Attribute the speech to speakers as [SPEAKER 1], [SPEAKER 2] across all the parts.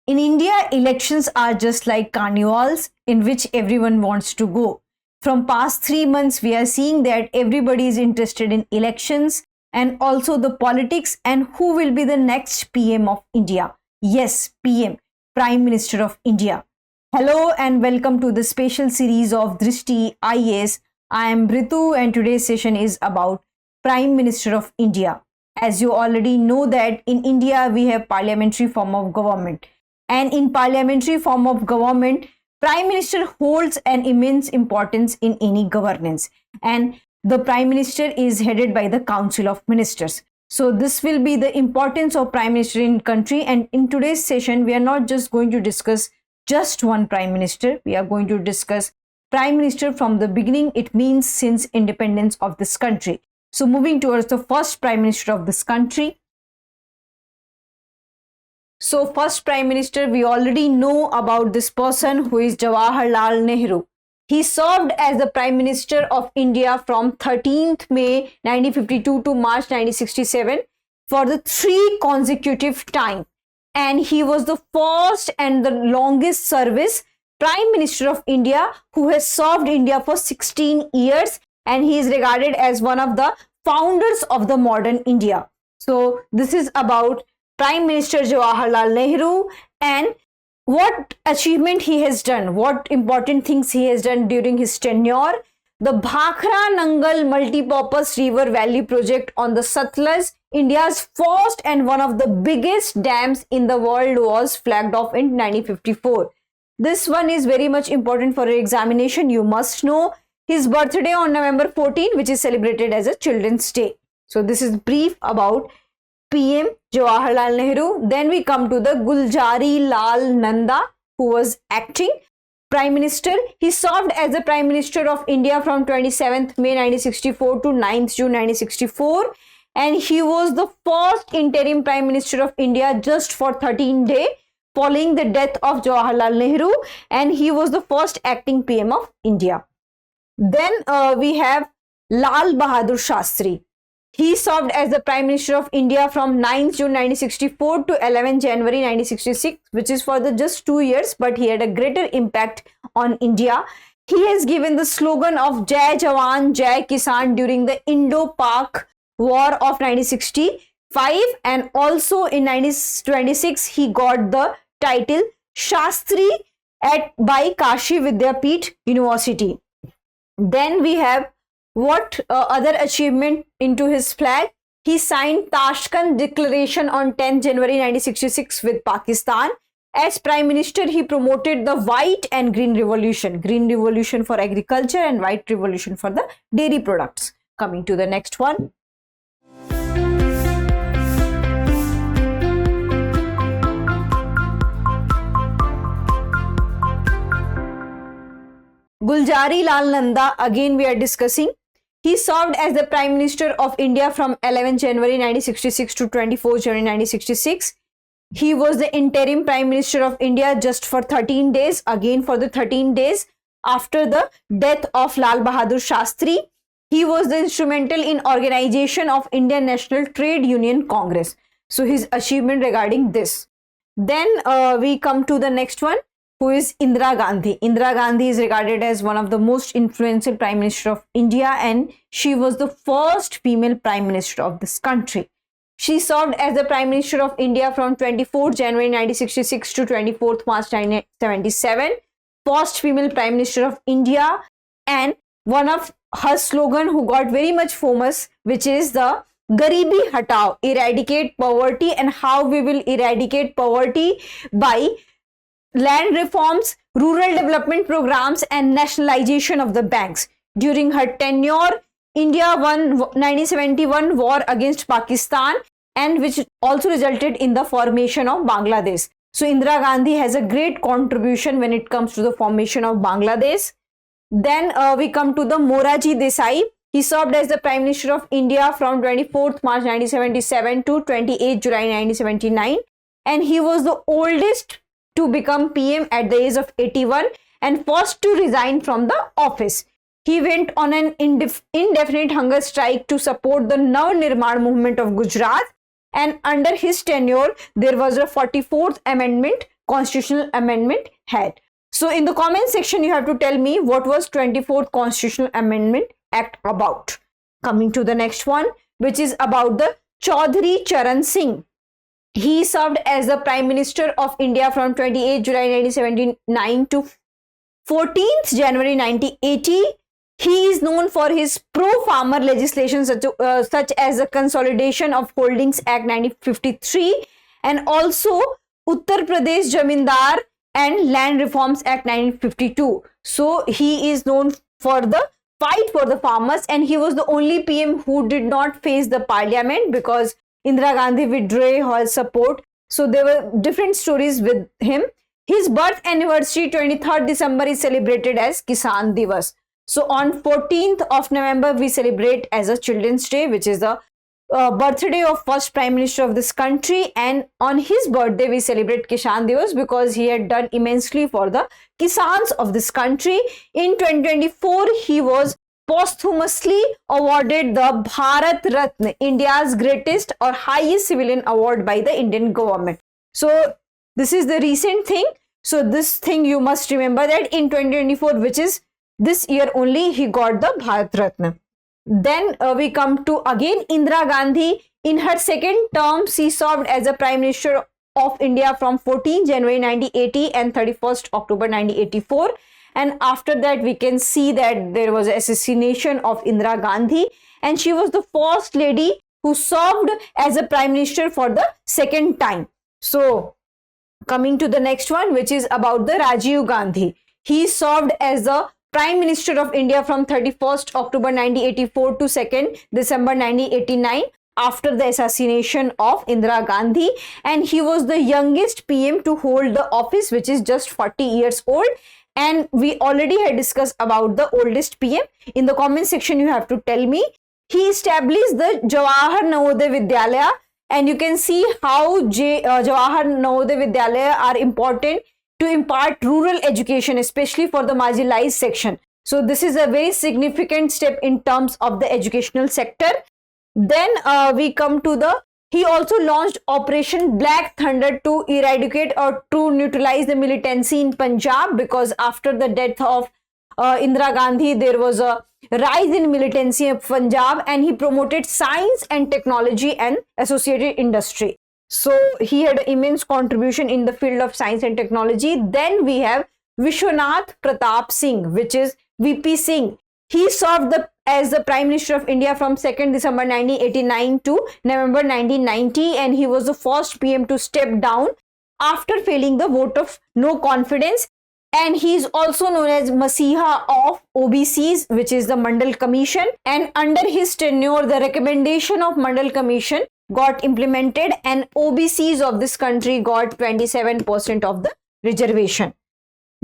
[SPEAKER 1] In India, elections are just like carnivals in which everyone wants to go. From past 3 months, we are seeing that everybody is interested in elections and also the politics and who will be the next PM of India. Yes, PM, Prime Minister of India. Hello and welcome to the special series of Drishti IAS. I am Ritu and today's session is about Prime Minister of India. As you already know that in India we have parliamentary form of government. And in parliamentary form of government, Prime Minister holds an immense importance in any governance. And the Prime Minister is headed by the Council of Ministers. So this will be the importance of Prime Minister in country. And in today's session, we are not just going to discuss just one Prime Minister. We are going to discuss Prime Minister from the beginning. It means since independence of this country. So moving towards the first Prime Minister of this country. So first Prime Minister, we already know about this person who is Jawaharlal Nehru. He served as the Prime Minister of India from 13th May 1952 to March 1967 for the 3 consecutive time. And he was the first and the longest service Prime Minister of India who has served India for 16 years. And he is regarded as one of the founders of the modern India. So this is about Prime Minister Jawaharlal Nehru and what achievement he has done, what important things he has done during his tenure. The Bhakra Nangal multi-purpose river valley project on the Satluj, India's first and one of the biggest dams in the world, was flagged off in 1954. This one is very much important for examination. You must know his birthday on November 14, which is celebrated as a Children's Day. So this is brief about PM Jawaharlal Nehru. Then we come to the Gulzari Lal Nanda, who was acting Prime Minister. He served as the Prime Minister of India from 27th May 1964 to 9th June 1964. And he was the first interim Prime Minister of India just for 13 days following the death of Jawaharlal Nehru. And he was the first acting PM of India. Then we have Lal Bahadur Shastri. He served as the Prime Minister of India from 9th June 1964 to 11 January 1966, which is for the just 2 years, but he had a greater impact on India. He has given the slogan of Jai Jawan, Jai Kisan during the Indo-Pak War of 1965, and also in 1926 he got the title Shastri by Kashi Vidyapeeth University. Then we have what other achievement into his flag. He signed Tashkent Declaration on 10th January 1966 with Pakistan. As Prime Minister, he promoted the White and Green Revolution. Green Revolution for agriculture and White Revolution for the dairy products. Coming to the next one. Gulzari Lal Nanda, again we are discussing. He served as the Prime Minister of India from 11 January 1966 to 24 January 1966. He was the interim Prime Minister of India just for 13 days, again for the 13 days after the death of Lal Bahadur Shastri. He was the instrumental in organization of Indian National Trade Union Congress. So his achievement regarding this. Then we come to the next one, who is Indira Gandhi. Indira Gandhi is regarded as one of the most influential Prime Minister of India, and she was the first female Prime Minister of this country. She served as the Prime Minister of India from 24 January 1966 to 24th March 1977. First female Prime Minister of India, and one of her slogan who got very much famous, which is the Garibi Hatao, eradicate poverty, and how we will eradicate poverty by land reforms, rural development programs, and nationalization of the banks. During her tenure, India won 1971 war against Pakistan, and which also resulted in the formation of Bangladesh. So Indira Gandhi has a great contribution when it comes to the formation of Bangladesh. Then we come to the Morarji Desai. He served as the Prime Minister of India from 24th March 1977 to 28 July 1979, and he was the oldest to become PM at the age of 81 and first to resign from the office. He went on an indefinite hunger strike to support the Nav Nirman movement of Gujarat, and under his tenure there was a 44th amendment constitutional amendment had. So in the comment section, you have to tell me what was 24th Constitutional Amendment Act about. Coming to the next one, which is about the Chaudhary Charan Singh. He served as the Prime Minister of India from 28 July 1979 to 14th January 1980. He is known for his pro-farmer legislation such as the Consolidation of Holdings Act 1953 and also Uttar Pradesh Jamindar and Land Reforms Act 1952. So he is known for the fight for the farmers, and he was the only PM who did not face the parliament because Indira Gandhi withdrew her support. So there were different stories with him. His birth anniversary 23rd December is celebrated as Kisan Divas. So on 14th of November we celebrate as a Children's Day, which is the birthday of first Prime Minister of this country, and on his birthday we celebrate Kisan Divas because he had done immensely for the Kisans of this country. In 2024 he was posthumously awarded the Bharat Ratna, India's greatest or highest civilian award by the Indian government. So this is the recent thing. So this thing you must remember that in 2024, which is this year only, he got the Bharat Ratna. Then we come to again Indira Gandhi. In her second term, she served as a Prime Minister of India from 14 January 1980 and 31st October 1984. And after that, we can see that there was assassination of Indira Gandhi, and she was the first lady who served as a Prime Minister for the second time. So coming to the next one, which is about the Rajiv Gandhi. He served as the Prime Minister of India from 31st October 1984 to 2nd December 1989 after the assassination of Indira Gandhi, and he was the youngest PM to hold the office, which is just 40 years old. And we already had discussed about the oldest PM. In the comment section you have to tell me. He established the Jawahar Navodaya Vidyalaya, and you can see how Jawahar Navodaya Vidyalaya are important to impart rural education, especially for the marginalized section. So this is a very significant step in terms of the educational sector. Then we come to the, he also launched Operation Black Thunder to eradicate or to neutralize the militancy in Punjab, because after the death of Indira Gandhi, there was a rise in militancy of Punjab, and he promoted science and technology and associated industry. So he had an immense contribution in the field of science and technology. Then we have Vishwanath Pratap Singh, which is VP Singh. He served as the Prime Minister of India from 2nd December 1989 to November 1990, and he was the first PM to step down after failing the vote of no confidence. And he is also known as Masiha of OBCs, which is the Mandal Commission. And under his tenure, the recommendation of Mandal Commission got implemented, and OBCs of this country got 27% of the reservation.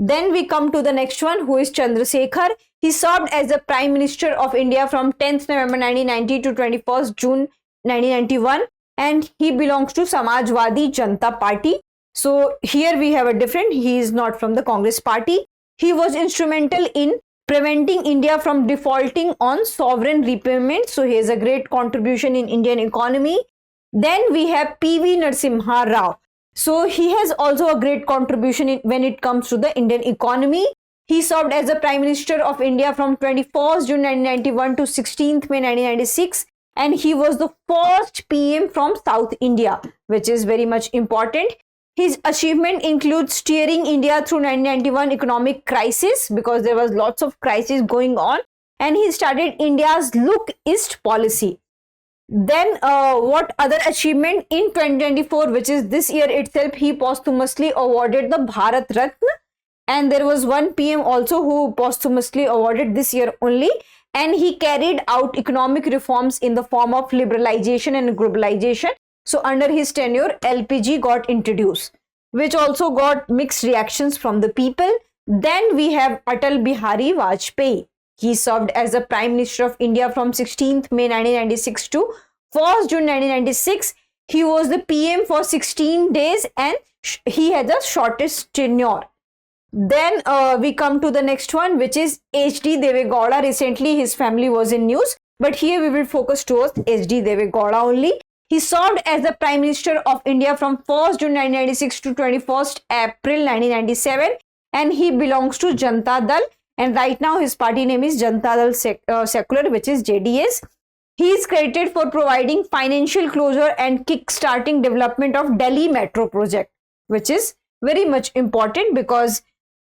[SPEAKER 1] Then we come to the next one, who is Chandrasekhar. He served as the Prime Minister of India from 10th November 1990 to 21st June 1991, and he belongs to Samajwadi Janata Party. So here we have a different, he is not from the Congress party. He was instrumental in preventing India from defaulting on sovereign repayment. So he has a great contribution in Indian economy. Then we have PV Narasimha Rao. So he has also a great contribution when it comes to the Indian economy. He served as the Prime Minister of India from 21st June 1991 to 16th May 1996, and he was the first PM from South India, which is very much important. His achievement includes steering India through 1991 economic crisis, because there was lots of crisis going on, and he started India's Look East policy. Then what other achievement in 2024, which is this year itself, he posthumously awarded the Bharat Ratna, and there was one PM also who posthumously awarded this year only, and he carried out economic reforms in the form of liberalization and globalization. So under his tenure, LPG got introduced, which also got mixed reactions from the people. Then we have Atal Bihari Vajpayee. He served as the Prime Minister of India from 16th May 1996 to 1st June 1996. He was the PM for 16 days and he had the shortest tenure. Then we come to the next one, which is H.D. Deve Gowda. Recently his family was in news, but here we will focus towards H.D. Deve Gowda only. He served as the Prime Minister of India from 1st June 1996 to 21st April 1997, and he belongs to Janata Dal, and right now his party name is Janata Dal Secular, which is JDS. He is credited for providing financial closure and kick-starting development of Delhi Metro project, which is very much important because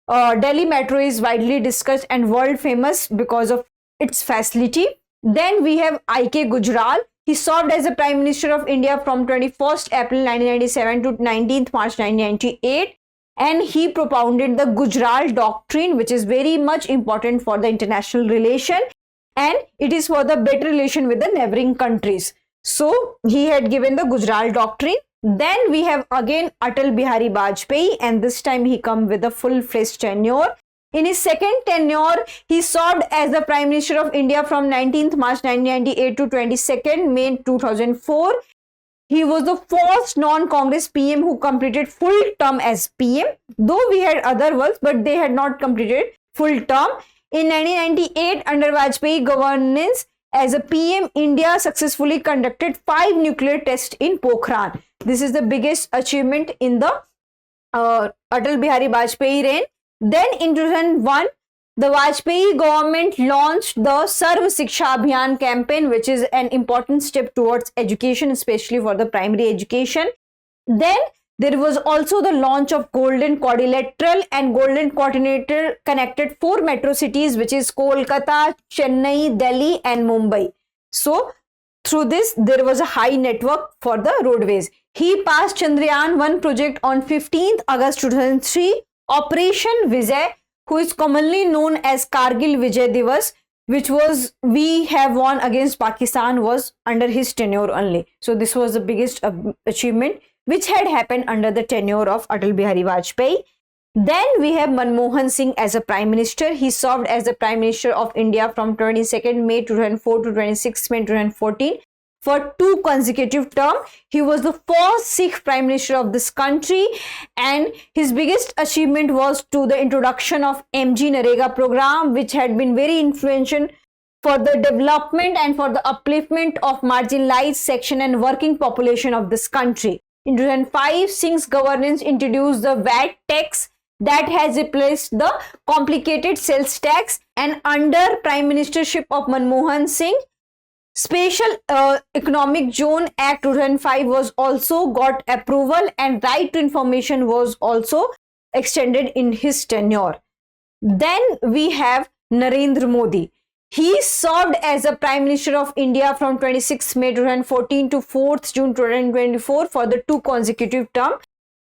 [SPEAKER 1] Delhi Metro is widely discussed and world famous because of its facility. Then we have I.K. Gujral. He served as the Prime Minister of India from 21st April 1997 to 19th March 1998, and he propounded the Gujral Doctrine, which is very much important for the international relation, and it is for the better relation with the neighboring countries. So he had given the Gujral Doctrine. Then we have again Atal Bihari Vajpayee, and this time he come with a full-fledged tenure. In his second tenure, he served as the Prime Minister of India from 19th March 1998 to 22nd May 2004. He was the first non-Congress PM who completed full term as PM, though we had other ones, but they had not completed full term. In 1998, under Vajpayee governance as a PM, India successfully conducted 5 nuclear tests in Pokhran. This is the biggest achievement in the Atal Bihari Vajpayee reign. Then in 2001, the Vajpayee government launched the Sarv Shiksha Abhiyan campaign, which is an important step towards education, especially for the primary education. Then there was also the launch of Golden Quadrilateral and Golden Coordinator connected 4 metro cities, which is Kolkata, Chennai, Delhi and Mumbai. So through this, there was a high network for the roadways. He passed Chandrayaan-1 project on 15th August 2003. Operation Vijay, who is commonly known as Kargil Vijay Divas, which was we have won against Pakistan, was under his tenure only. So this was the biggest achievement which had happened under the tenure of Atal Bihari Vajpayee. Then we have Manmohan Singh as a Prime Minister. He served as the Prime Minister of India from 22nd May 2004 to 26th May 2014 for 2 consecutive terms. He was the first Sikh Prime Minister of this country, and his biggest achievement was to the introduction of MG Narega program, which had been very influential for the development and for the upliftment of marginalized section and working population of this country. In 2005, Singh's governance introduced the VAT tax that has replaced the complicated sales tax, and under Prime Ministership of Manmohan Singh, Special Economic Zone Act 2005 was also got approval, and right to information was also extended in his tenure. Then we have Narendra Modi. He served as the Prime Minister of India from 26 May 2014 to 4th June 2024 for the 2 consecutive terms,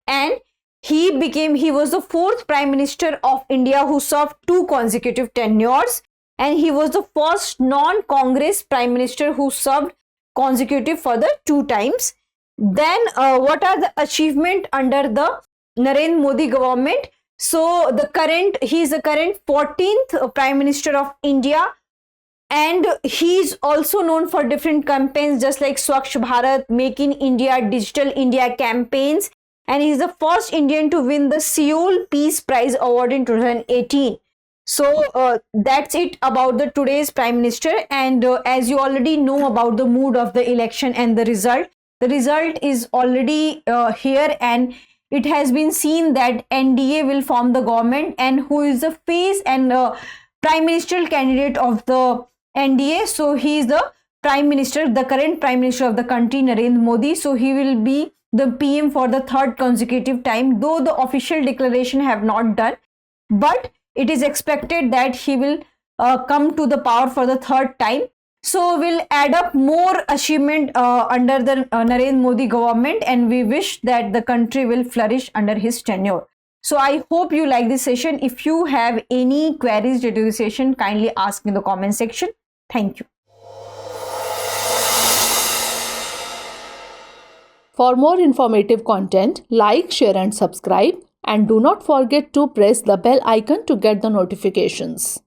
[SPEAKER 1] and he was the 4th Prime Minister of India who served 2 consecutive tenures, and he was the first non-Congress Prime Minister who served consecutive for the 2 times. Then what are the achievement under the Narendra Modi government? So he is the current 14th Prime Minister of India, and he is also known for different campaigns just like Swachh Bharat, Make in India, Digital India campaigns, and he is the first Indian to win the Seoul Peace Prize Award in 2018. So that's it about the today's Prime Minister, and as you already know about the mood of the election and the result is already here, and it has been seen that NDA will form the government, and who is the face and Prime Ministerial candidate of the NDA. So he is the Prime Minister, the current Prime Minister of the country, Narendra Modi. So he will be the PM for the 3rd consecutive time, though the official declaration have not done, but it is expected that he will come to the power for the 3rd time. So we'll add up more achievement under the Narendra Modi government, and we wish that the country will flourish under his tenure. So I hope you like this session. If you have any queries related to this session, kindly ask in the comment section. Thank you.
[SPEAKER 2] For more informative content, like, share and subscribe, and do not forget to press the bell icon to get the notifications.